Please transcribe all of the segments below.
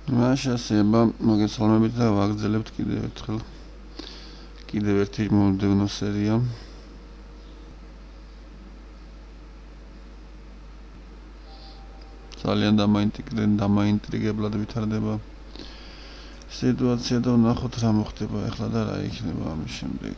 მაშასება მოგესალმებით და ვაგრძელებთ კიდევ ერთი მომდევნო სერია. ძალიან დამაინტრიგებლად ვითარდება სიტუაცია და ვნახოთ რა მოხდება ახლა და რა იქნება ამის შემდეგ.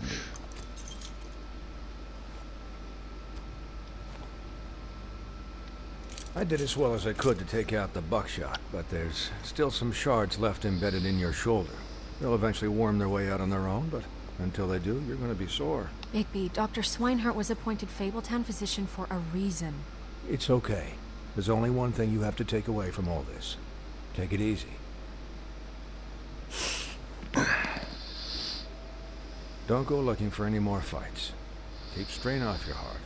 I did as well as I could to take out the buckshot, but there's still some shards left embedded in your shoulder. They'll eventually worm their way out on their own, but until they do, you're going to be sore. Bigby, Dr. Swinehart was appointed Fabletown physician for a reason. It's okay. There's only one thing you have to take away from all this. Take it easy. Don't go looking for any more fights. Keep strain off your heart.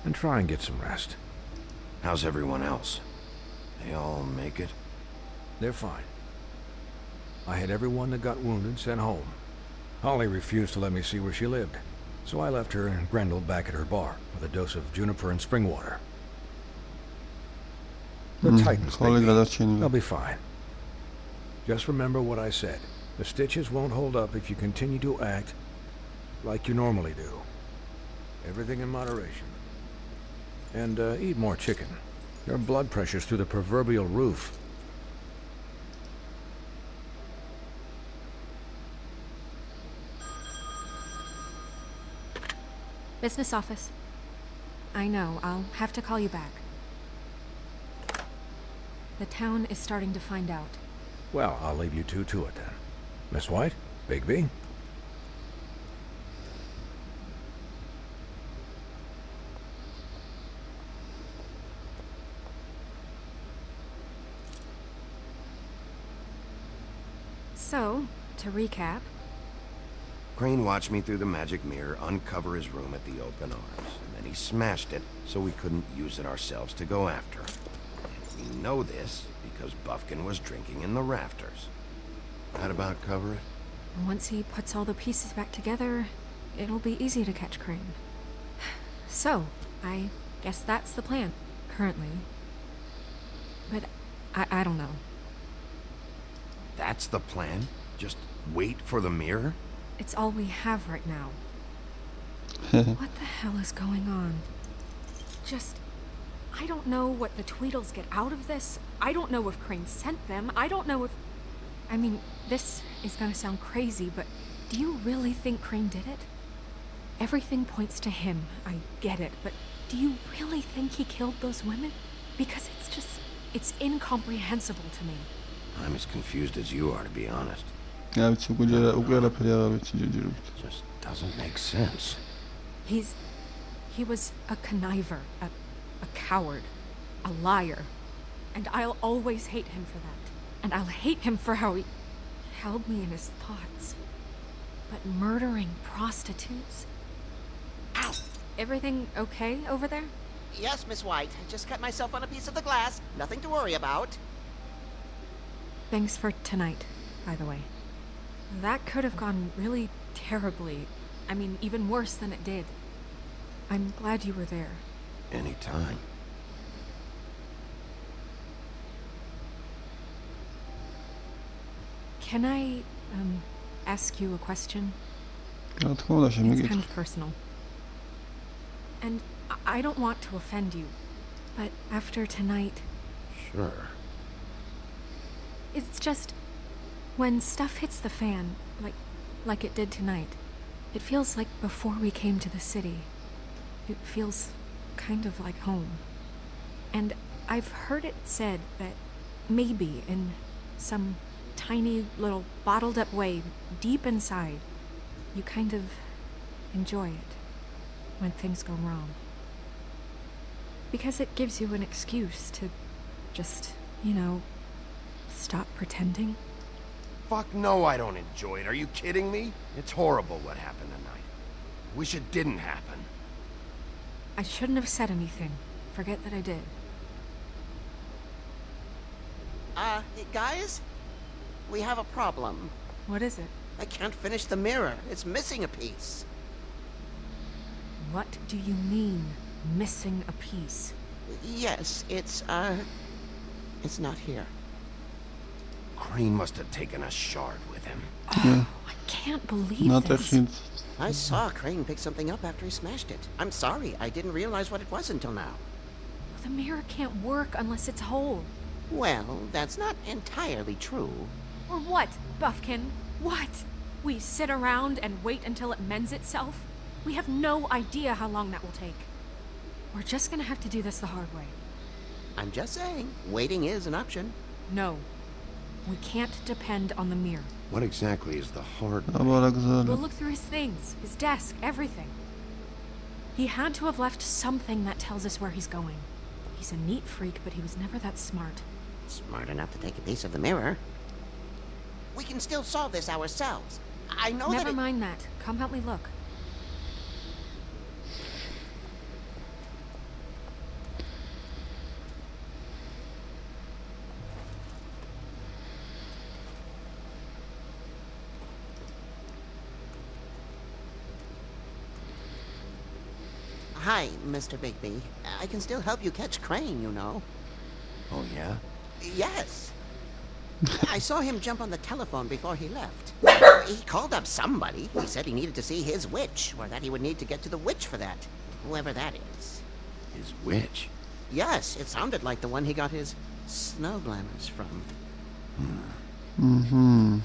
And try and get some rest. How's everyone else? They all make it? They're fine. I had everyone that got wounded sent home. Holly refused to let me see where she lived, so I left her and Grendel back at her bar with a dose of juniper and spring water. The Titans, they'll be fine. Just remember what I said. The stitches won't hold up if you continue to act like you normally do. Everything in moderation. And eat more chicken. Your blood pressure's through the proverbial roof. Business office. I know, I'll have to call you back. The town is starting to find out. Well, I'll leave you two to it then. Miss White, Bigby. So, to recap... Crane watched me through the magic mirror uncover his room at the open arms, and then he smashed it so we couldn't use it ourselves to go after him. And we know this because Buffkin was drinking in the rafters. That about cover it? Once he puts all the pieces back together, it'll be easy to catch Crane. So, I guess that's the plan, currently. But I don't know. That's the plan? Just wait for the mirror? It's all we have right now. What the hell is going on? I don't know what the Tweedles get out of this. I don't know if Crane sent them. I don't know if... I mean, this is gonna sound crazy, but do you really think Crane did it? Everything points to him. I get it, but do you really think he killed those women? Because it's incomprehensible to me. I'm as confused as you are, to be honest. It just doesn't make sense. He was a conniver, a coward, a liar. And I'll always hate him for that. And I'll hate him for how he held me in his thoughts. But murdering prostitutes? Ow! Everything okay over there? Yes, Miss White. I just cut myself on a piece of the glass. Nothing to worry about. Thanks for tonight, by the way. That could have gone really terribly. I mean, even worse than it did. I'm glad you were there. Anytime. Can I, ask you a question? It's kind of personal. And I don't want to offend you, but after tonight... Sure. It's just... when stuff hits the fan, like it did tonight, it feels like before we came to the city. It feels kind of like home. And I've heard it said that maybe in some tiny little bottled up way deep inside, you kind of enjoy it when things go wrong. Because it gives you an excuse to just, you know, stop pretending. Fuck no, I don't enjoy it. Are you kidding me? It's horrible what happened tonight. I wish it didn't happen. I shouldn't have said anything. Forget that I did. Guys? We have a problem. What is it? I can't finish the mirror. It's missing a piece. What do you mean, missing a piece? Yes, it's not here. Crane must have taken a shard with him. Oh, I can't believe Not this. I saw Crane pick something up after he smashed it. I'm sorry, I didn't realize what it was until now. The mirror can't work unless it's whole. Well, that's not entirely true. Or what, Buffkin? What? We sit around and wait until it mends itself? We have no idea how long that will take. We're just gonna have to do this the hard way. I'm just saying, waiting is an option. No. We can't depend on the mirror. What exactly is the hard way? We'll look through his things, his desk, everything. He had to have left something that tells us where he's going. He's a neat freak, but he was never that smart. Smart enough to take a piece of the mirror. We can still solve this ourselves. I know Never mind that. Come help me look. Hi, Mr. Bigby. I can still help you catch Crane, you know. Oh, yeah? Yes. I saw him jump on the telephone before he left. He called up somebody. He said he needed to see his witch, or that he would need to get to the witch for that. Whoever that is. His witch? Yes, it sounded like the one he got his snow glamours from. Mm-hmm.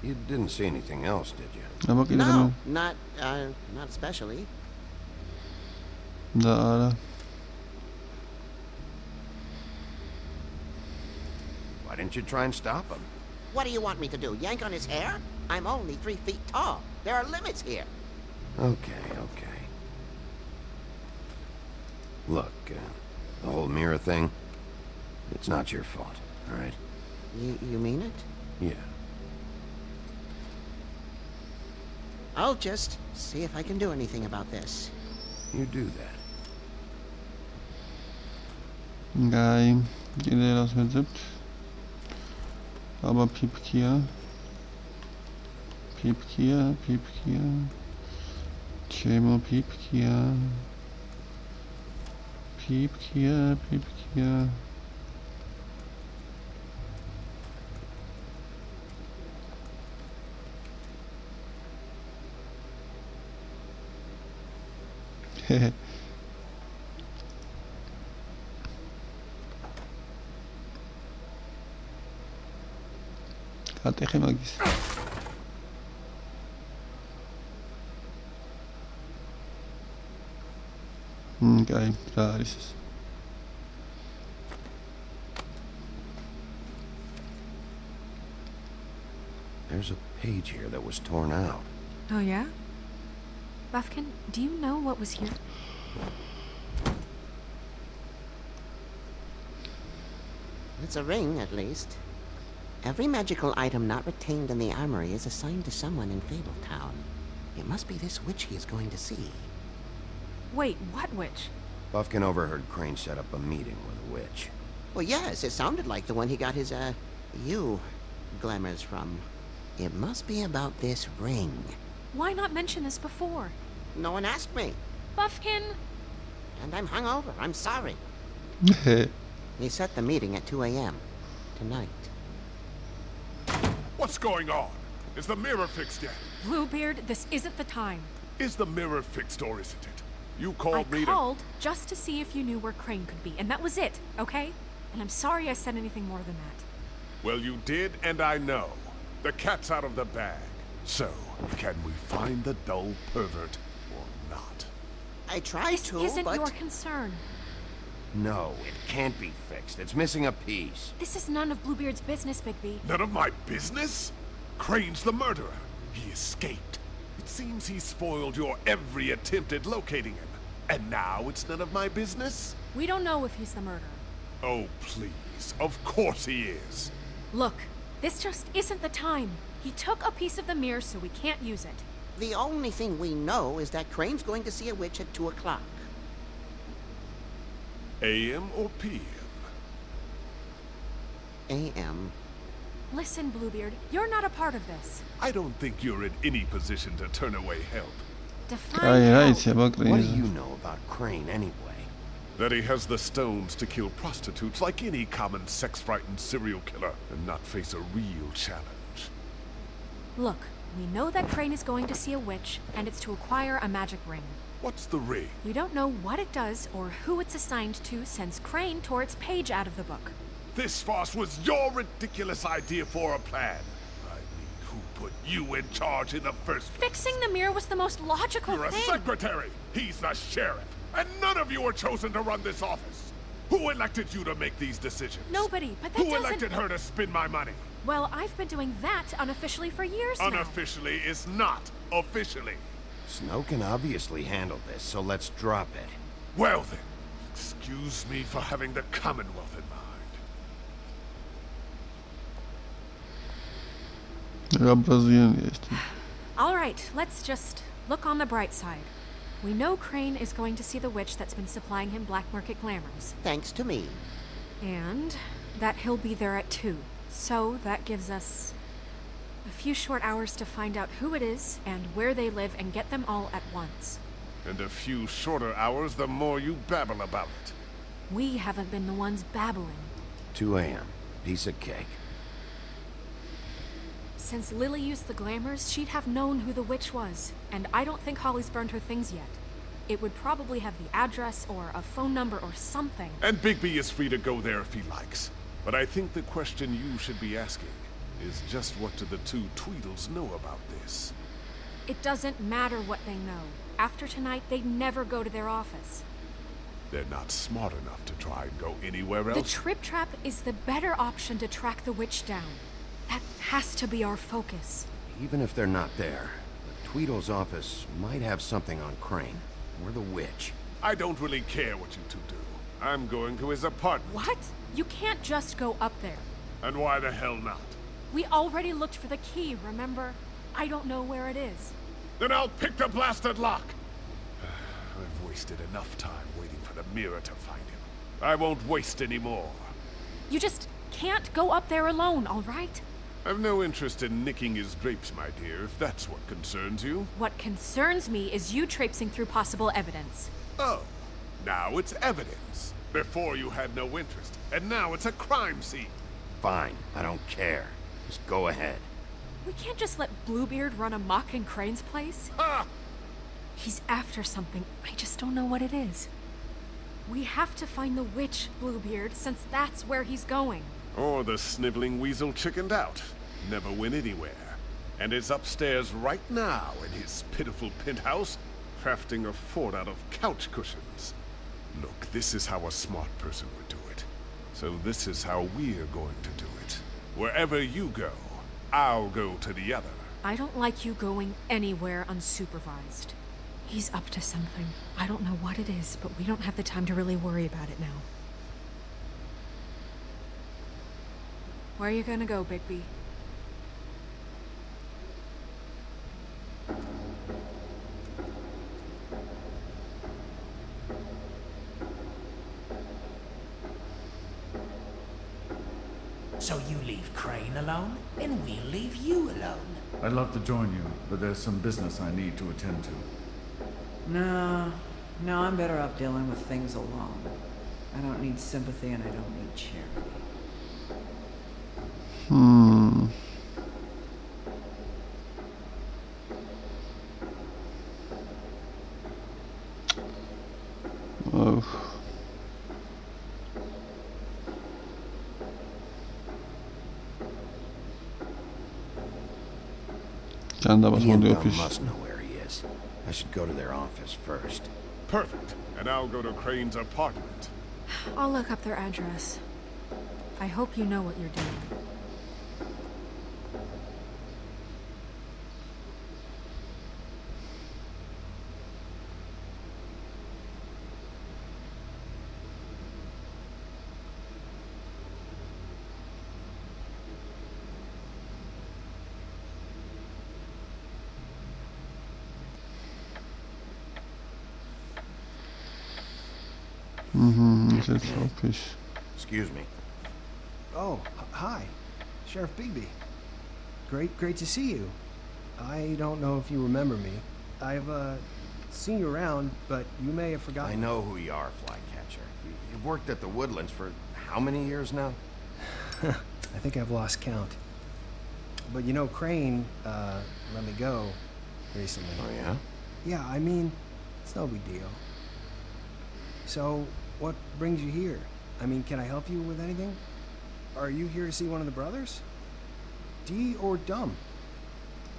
You didn't see anything else, did you? No, not especially. Why didn't you try and stop him? What do you want me to do, yank on his hair? I'm only 3 feet tall. There are limits here. Okay. Look, the whole mirror thing, it's not your fault, all right? You mean it? Yeah. I'll just see if I can do anything about this. You do that. Guy, კიდე რას ვეძებთ? აბა ფიფქია. ჩემო ფიფქია. Κατέχე მაგის. Კაი, რა არის ეს? There's a page here that was torn out. Oh, yeah? Buffkin, do you know what was here? It's a ring, at least. Every magical item not retained in the armory is assigned to someone in Fabletown. It must be this witch he is going to see. Wait, what witch? Buffkin overheard Crane set up a meeting with a witch. Well, yes, it sounded like the one he got his, glamours from. It must be about this ring. Why not mention this before? No one asked me. Buffkin! And I'm hungover. I'm sorry. He set the meeting at 2 a.m. tonight. What's going on? Is the mirror fixed yet? Bluebeard, this isn't the time. Is the mirror fixed or isn't it? You called me I called just to see if you knew where Crane could be, and that was it, okay? And I'm sorry I said anything more than that. Well, you did, and I know. The cat's out of the bag. So, can we find the dull pervert or not? I tried This to, isn't but... your concern. No, it can't be fixed. It's missing a piece. This is none of Bluebeard's business, Bigby. None of my business? Crane's the murderer. He escaped. It seems he spoiled your every attempt at locating him. And now it's none of my business? We don't know if he's the murderer. Oh, please. Of course he is. Look, this just isn't the time. He took a piece of the mirror, so we can't use it. The only thing we know is that Crane's going to see a witch at 2 o'clock. AM or PM? A.M. Listen, Bluebeard, you're not a part of this. I don't think you're in any position to turn away help. Define help. What do you know about Crane anyway? That he has the stones to kill prostitutes like any common sex-frightened serial killer and not face a real challenge. Look, we know that Crane is going to see a witch, and it's to acquire a magic ring. What's the ring? We don't know what it does or who it's assigned to since Crane tore its page out of the book. This farce was your ridiculous idea for a plan. I mean, who put you in charge in the first place? Fixing the mirror was the most logical You're a thing. secretary! He's the sheriff! And none of you were chosen to run this office! Who elected you to make these decisions? Nobody, but that Who doesn't... elected her to spend my money? Well, I've been doing that unofficially for years now. Unofficially is not officially. Snow can obviously handle this, so let's drop it. Well then, excuse me for having the Commonwealth in mind. All right, let's just look on the bright side. We know Crane is going to see the witch that's been supplying him black market glamours. Thanks to me. And that he'll be there at 2. So that gives us a few short hours to find out who it is and where they live and get them all at once. And a few shorter hours, the more you babble about it. We haven't been the ones babbling. 2 a.m. Piece of cake. Since Lily used the glamours, she'd have known who the witch was. And I don't think Holly's burned her things yet. It would probably have the address or a phone number or something. And Bigby is free to go there if he likes. But I think the question you should be asking is just what do the 2 Tweedles know about this? It doesn't matter what they know. After tonight, they'd never go to their office. They're not smart enough to try and go anywhere else. The Trip Trap is the better option to track the witch down. That has to be our focus. Even if they're not there, the Tweedle's office might have something on Crane, or the witch. I don't really care what you 2 do. I'm going to his apartment. What? You can't just go up there. And why the hell not? We already looked for the key, remember? I don't know where it is. Then I'll pick the blasted lock! I've wasted enough time waiting for the mirror to find him. I won't waste any more. You just can't go up there alone, all right? I've no interest in nicking his drapes, my dear, if that's what concerns you. What concerns me is you traipsing through possible evidence. Oh, now it's evidence. Before you had no interest, and now it's a crime scene. Fine, I don't care. Just go ahead. We can't just let Bluebeard run amok in Crane's place. Ha! He's after something. I just don't know what it is. We have to find the witch, Bluebeard, since that's where he's going. Or the sniveling weasel chickened out. Never went anywhere. And is upstairs right now in his pitiful penthouse, crafting a fort out of couch cushions. Look, this is how a smart person would do it. So this is how we're going to do it. Wherever you go, I'll go to the other. I don't like you going anywhere unsupervised. He's up to something. I don't know what it is, but we don't have the time to really worry about it now. Where are you gonna go, Bigby? So you leave Crane alone, and we'll leave you alone. I'd love to join you, but there's some business I need to attend to. No, I'm better off dealing with things alone. I don't need sympathy and I don't need charity. Oh. Ian must know where he is. I should go to their office first. Perfect. And I'll go to Crane's apartment. I'll look up their address. I hope you know what you're doing. Excuse me. Oh, hi. Sheriff Bigby. Great to see you. I don't know if you remember me. I've seen you around, but you may have forgotten. I know who you are, Flycatcher. You've worked at the Woodlands for how many years now? I think I've lost count. But you know, Crane, let me go recently. Oh, yeah? Yeah, I mean, it's no big deal. So, what brings you here? I mean, can I help you with anything? Are you here to see one of the brothers? D or Dumb?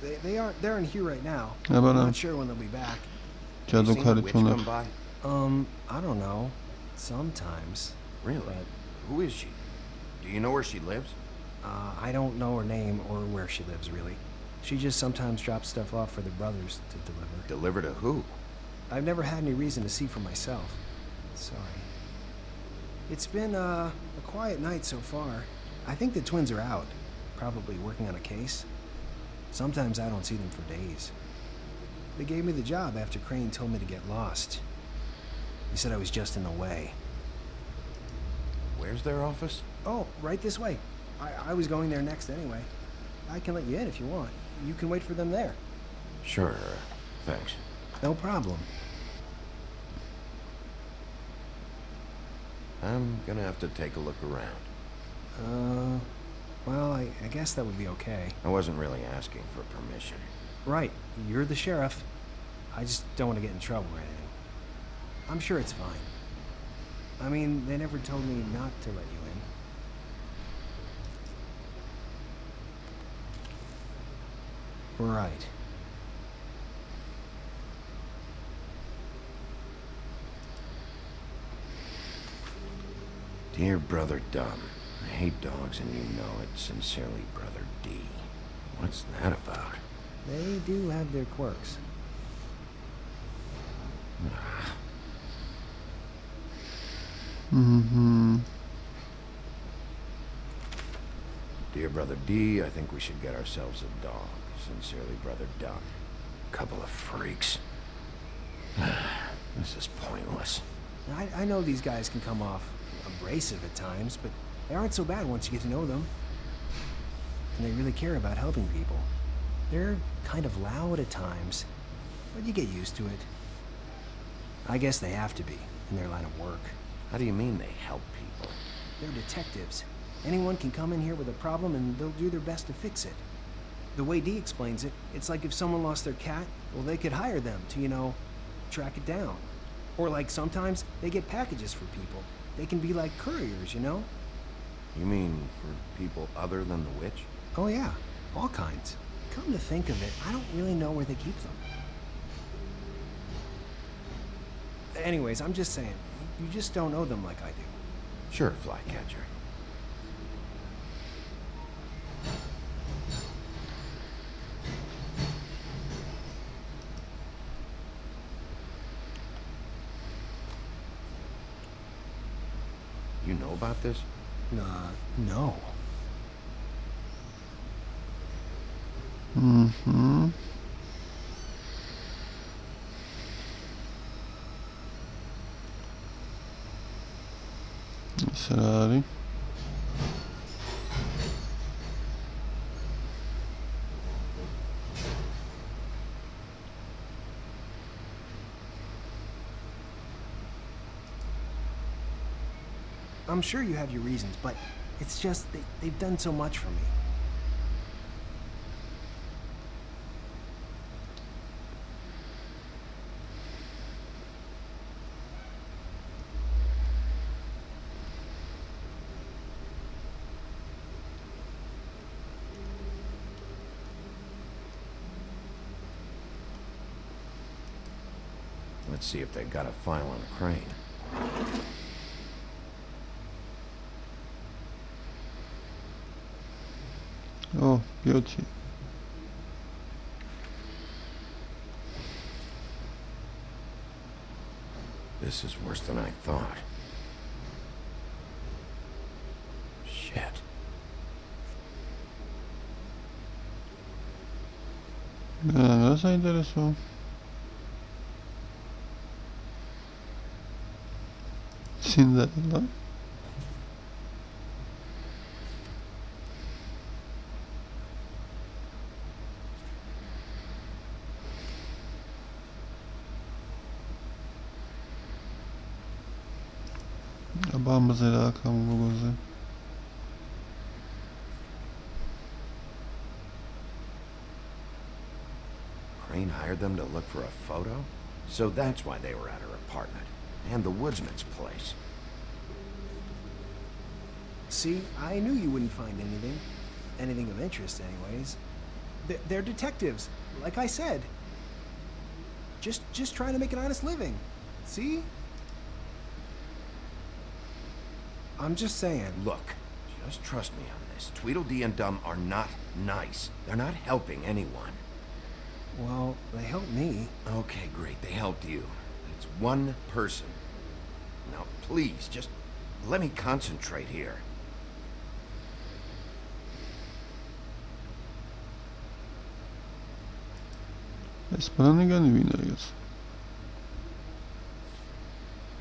They're in here right now. I'm not sure when they'll be back. You seen the witch come by? I don't know. Sometimes. Really? But who is she? Do you know where she lives? I don't know her name or where she lives, really. She just sometimes drops stuff off for the brothers to deliver. Deliver to who? I've never had any reason to see for myself. Sorry. It's been a quiet night so far. I think the twins are out, probably working on a case. Sometimes I don't see them for days. They gave me the job after Crane told me to get lost. He said I was just in the way. Where's their office? Oh, right this way. I was going there next anyway. I can let you in if you want. You can wait for them there. Sure, thanks. No problem. I'm gonna have to take a look around. Well, I guess that would be okay. I wasn't really asking for permission. Right, you're the sheriff. I just don't want to get in trouble or anything. I'm sure it's fine. I mean, they never told me not to let you in. Right. Dear Brother Dumb, I hate dogs and you know it. Sincerely, Brother D. What's that about? They do have their quirks. Dear Brother D, I think we should get ourselves a dog. Sincerely, Brother Dumb. Couple of freaks. This is pointless. I know these guys can come off abrasive at times, but they aren't so bad once you get to know them. And they really care about helping people. They're kind of loud at times, but you get used to it. I guess they have to be in their line of work. How do you mean they help people? They're detectives. Anyone can come in here with a problem and they'll do their best to fix it. The way Dee explains it, it's like if someone lost their cat, well, they could hire them to, you know, track it down. Or like sometimes they get packages for people. They can be like couriers, you know? You mean for people other than the witch? Oh yeah, all kinds. Come to think of it, I don't really know where they keep them. Anyways, I'm just saying, you just don't know them like I do. Sure, Flycatcher. You know about this? No. Sorry. I'm sure you have your reasons, but it's just they've done so much for me. Let's see if they got a file on Crane. Oh, beauty. This is worse than I thought. Shit. No se interesó. Cinderella. აბა ამაზე რა აქ ამ ლოგოზე? Crane hired them to look for a photo? So that's why they were at her apartment. And the woodsman's place. See, I knew you wouldn't find anything. Anything of interest, anyways. They're detectives, like I said. Just trying to make an honest living. See? I'm just saying. Look, just trust me on this. Tweedledee and Dum are not nice. They're not helping anyone. Well, they helped me. Okay, great. They helped you. It's one person. Now, please, just let me concentrate here.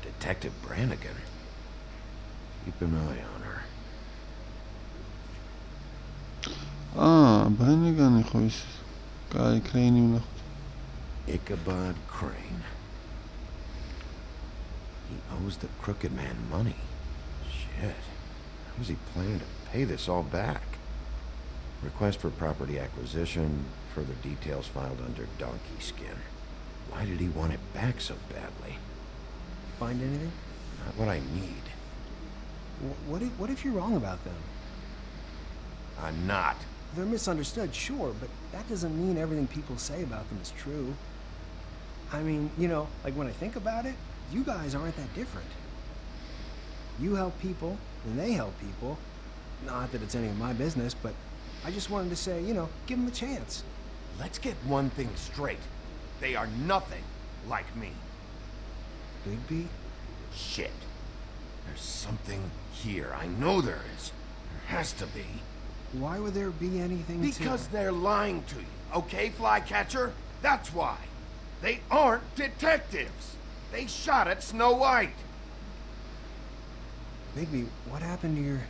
Detective Brannigan. Keep an eye on her. Brannigan ხო ის კაი კრეინი ვნახოთ. Ichabod Crane. He owes the crooked man money. Shit. How was he planning to pay this all back? Request for property acquisition. Further details filed under donkey skin. Why did he want it back so badly? Find anything? Not what I need. What if you're wrong about them? I'm not. They're misunderstood, sure, but that doesn't mean everything people say about them is true. I mean, you know, like when I think about it, you guys aren't that different. You help people, and they help people. Not that it's any of my business, but I just wanted to say, you know, give them a chance. Let's get one thing straight. They are nothing like me. Bigby? Shit. There's something here. I know there is. There has to be. Why would there be anything Because they're lying to you, okay, Flycatcher? That's why. They aren't detectives. They shot at Snow White. Bigby, what happened to your...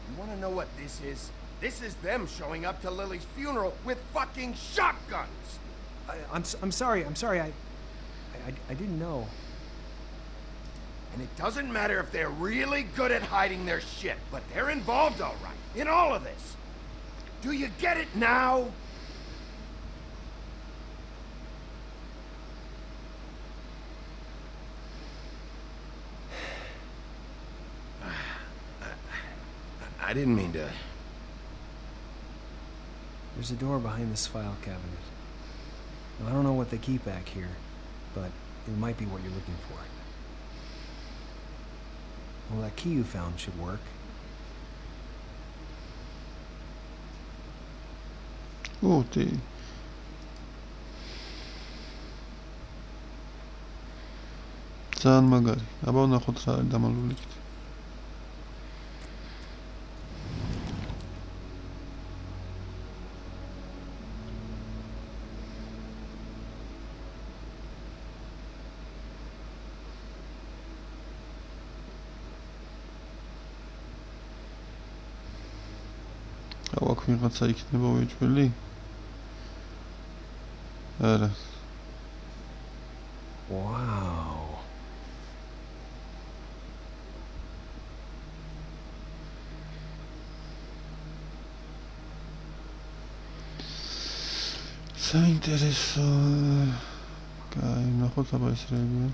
You want to know what this is? This is them showing up to Lily's funeral with fucking shotguns. I'm sorry. I didn't know. And it doesn't matter if they're really good at hiding their shit, but they're involved all right in all of this. Do you get it now? I didn't mean to... There's a door behind this file cabinet. Now, I don't know what they keep back here, but it might be what you're looking for. Well, that key you found should work. Oh, dear. ძალიან მაგარი. აბა ვნახოთ რა არის დამალული იქით. აქ ვიღაცა იქნება ვეჭველი? არა. Wow. საინტერესო. კაი, ნახოთ აბა ეს რეგია.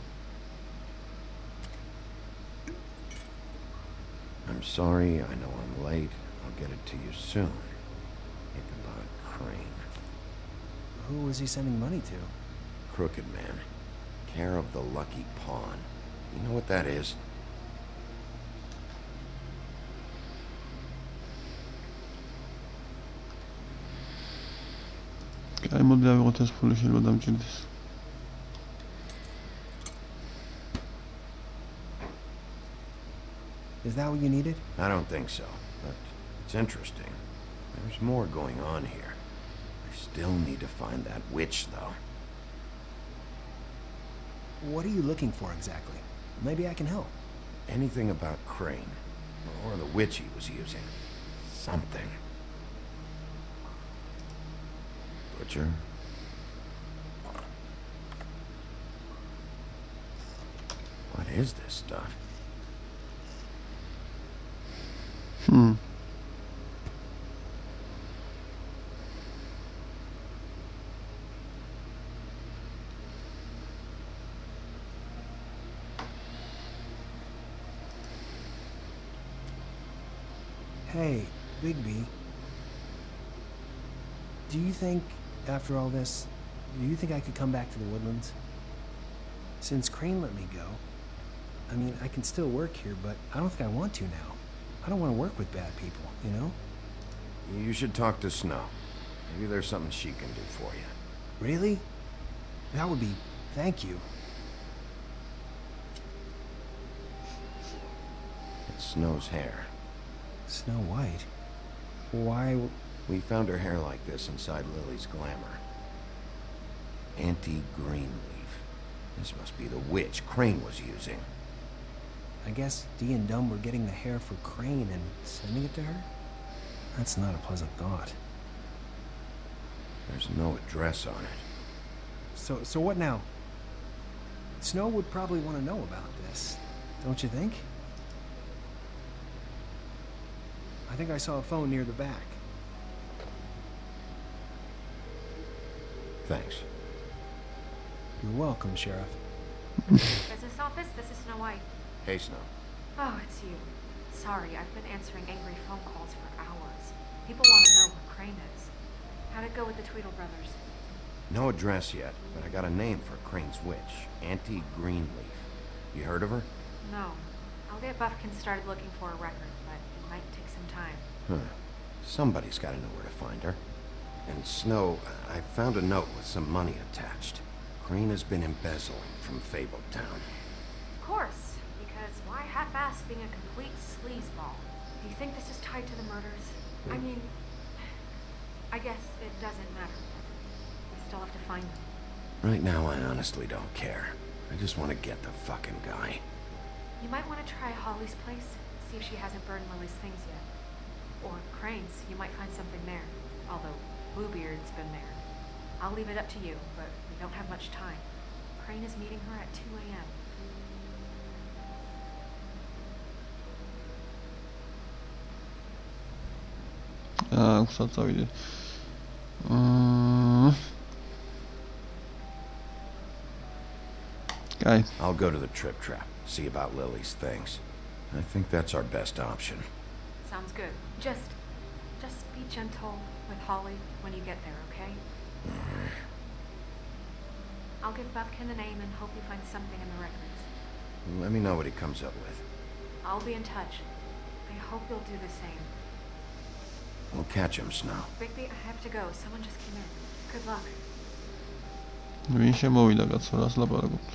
I'm sorry, I know I'm late. I'll get it to you soon. Ichabod Crane. Who was he sending money to? Crooked man. Care of the Lucky Pawn. You know what that is? კაი, მოდი ავიღოთ ეს ფული შეიძლება დამჭირდეს. Is that what you needed? I don't think so, but it's interesting. There's more going on here. I still need to find that witch, though. What are you looking for exactly? Maybe I can help. Anything about Crane, or the witch he was using. Something. Butcher? is this stuff? Hey, Bigby. Do you think, after all this, do you think I could come back to the Woodlands? Since Crane let me go, I mean, I can still work here, but I don't think I want to now. I don't want to work with bad people, you know? You should talk to Snow. Maybe there's something she can do for you. Really? That would be... thank you. It's Snow's hair. Snow White? Why... We found her hair like this inside Lily's glamour. Anti-green leaf. This must be the witch Crane was using. I guess Dee and Dumb were getting the hair for Crane and sending it to her? That's not a pleasant thought. There's no address on it. So what now? Snow would probably want to know about this, don't you think? I think I saw a phone near the back. Thanks. You're welcome, Sheriff. Business office, this is Snow White. Hey, Snow. Oh, it's you. Sorry, I've been answering angry phone calls for hours. People want to know where Crane is. How'd it go with the Tweedle brothers? No address yet, but I got a name for Crane's witch. Anti-Greenleaf. You heard of her? No. I'll get Buffkin started looking for a record, but it might take some time. Huh. Somebody's got to know where to find her. And Snow, I found a note with some money attached. Crane has been embezzling from Fabletown. Of course, because why half-ass being a complete sleazeball? Do you think this is tied to the murders? I mean, I guess it doesn't matter. We still have to find them. Right now, I honestly don't care. I just want to get the fucking guy. You might want to try Holly's place, see if she hasn't burned Lily's things yet. Or Crane's, you might find something there. Although, Bluebeard's been there. I'll leave it up to you, but we don't have much time. Crane is meeting her at 2 a.m. I'll go to the Trip Trap, see about Lily's things. I think that's our best option. Sounds good. Just be gentle with Holly when you get there, okay? I'll give Buffkin the name and hope you find something in the records. Let me know what he comes up with. I'll be in touch. I hope you'll do the same. We'll catch him, Snow. Bigby, I have to go. Someone just came in. Good luck. ვინ შემოვიდა კაცო, რას ლაპარაკობთ?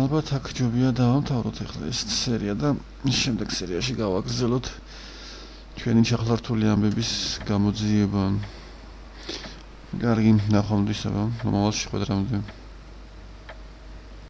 ალბათ აქ ჯობია დავამთავროთ ახლა ეს სერია და შემდეგ სერიაში გავაგრძელოთ ჩვენი ჩახლართული ამბების გამოძიება. კარგი, ნახვამდის, მომავალ შეხვედრამდე.